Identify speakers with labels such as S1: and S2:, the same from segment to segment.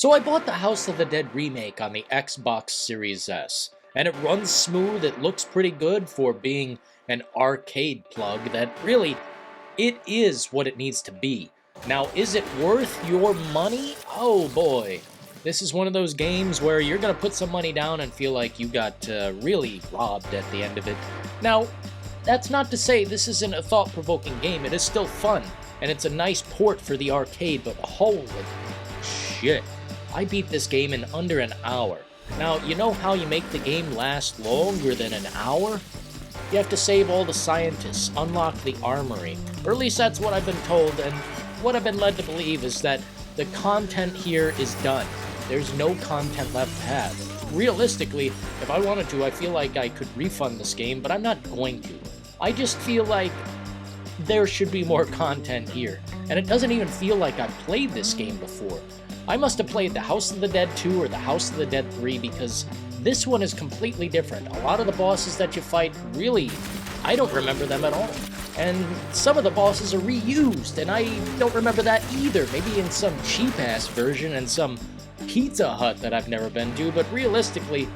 S1: So I bought the House of the Dead remake on the Xbox Series S, and it runs smooth, it looks pretty good for being an arcade plug that really, it is what it needs to be. Now, is it worth your money? Oh boy. This is one of those games where you're going to put some money down and feel like you got really robbed at the end of it. Now, that's not to say this isn't a thought-provoking game. It is still fun, and it's a nice port for the arcade, but holy shit. I beat this game in under an hour. Now, you know how you make the game last longer than an hour? You have to save all the scientists, unlock the armory, or at least that's what I've been told, and what I've been led to believe is that the content here is done. There's no content left to have. Realistically, if I wanted to, I feel like I could refund this game, but I'm not going to. I just feel like there should be more content here, and it doesn't even feel like I've played this game before. I must have played the House of the Dead 2 or the House of the Dead 3 because this one is completely different. A lot of the bosses that you fight, really, I don't remember them at all. And some of the bosses are reused, and I don't remember that either. Maybe in some cheap-ass version and some Pizza Hut that I've never been to, but realistically,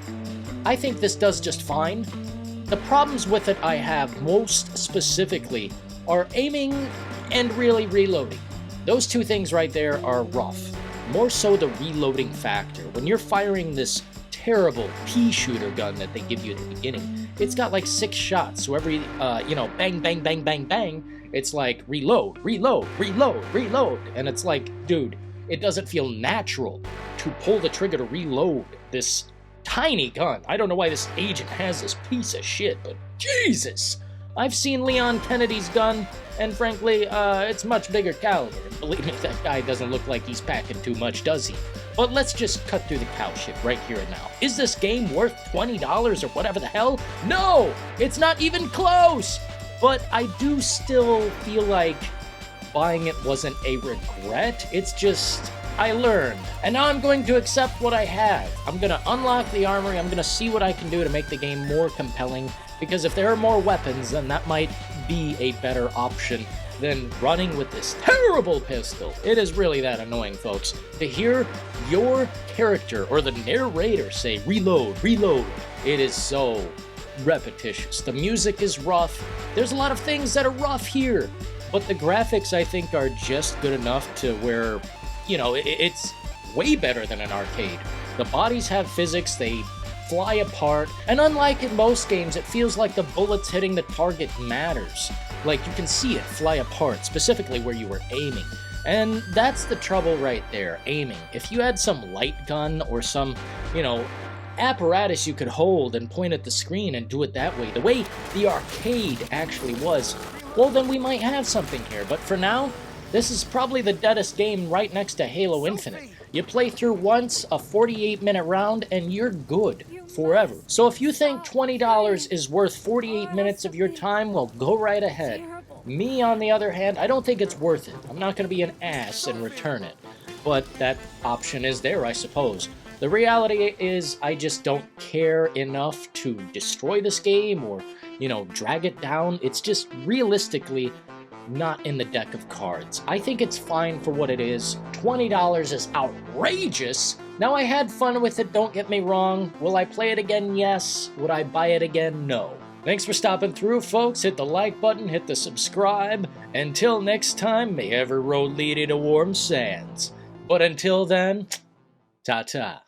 S1: I think this does just fine. The problems with it I have most specifically are aiming and really reloading. Those two things right there are rough. More so the reloading factor. When you're firing this terrible pea shooter gun that they give you at the beginning, it's got like 6 shots, so every, bang, bang, bang, bang, bang, it's like reload, reload, reload, reload, and it's like, dude, it doesn't feel natural to pull the trigger to reload this tiny gun. I don't know why this agent has this piece of shit, but Jesus! I've seen Leon Kennedy's gun, and frankly, it's much bigger caliber. Believe me, that guy doesn't look like he's packing too much, does he? But let's just cut through the cow shit right here and now. Is this game worth $20 or whatever the hell? No! It's not even close! But I do still feel like buying it wasn't a regret. It's just, I learned. And now I'm going to accept what I have. I'm going to unlock the armory. I'm going to see what I can do to make the game more compelling. Because if there are more weapons, then that might be a better option than running with this terrible pistol. It is really that annoying, folks. To hear your character or the narrator say, reload, reload, it is so repetitious. The music is rough. There's a lot of things that are rough here. But the graphics, I think, are just good enough to where, it's way better than an arcade. The bodies have physics, they fly apart, and unlike in most games, it feels like the bullets hitting the target matters. Like, you can see it fly apart, specifically where you were aiming. And that's the trouble right there, aiming. If you had some light gun or some, apparatus you could hold and point at the screen and do it that way, the way the arcade actually was, well, then we might have something here. But for now, this is probably the deadest game right next to Halo Infinite. You play through once, a 48-minute round, and you're good forever. So if you think $20 is worth 48 minutes of your time, well, go right ahead. Me, on the other hand, I don't think it's worth it. I'm not going to be an ass and return it. But that option is there, I suppose. The reality is, I just don't care enough to destroy this game or, drag it down. It's just realistically not in the deck of cards. I think it's fine for what it is. $20 is outrageous. Now, I had fun with it, don't get me wrong. Will I play it again? Yes. Would I buy it again? No. Thanks for stopping through, folks. Hit the like button, hit the subscribe. Until next time, may every road lead you to warm sands. But until then, ta-ta.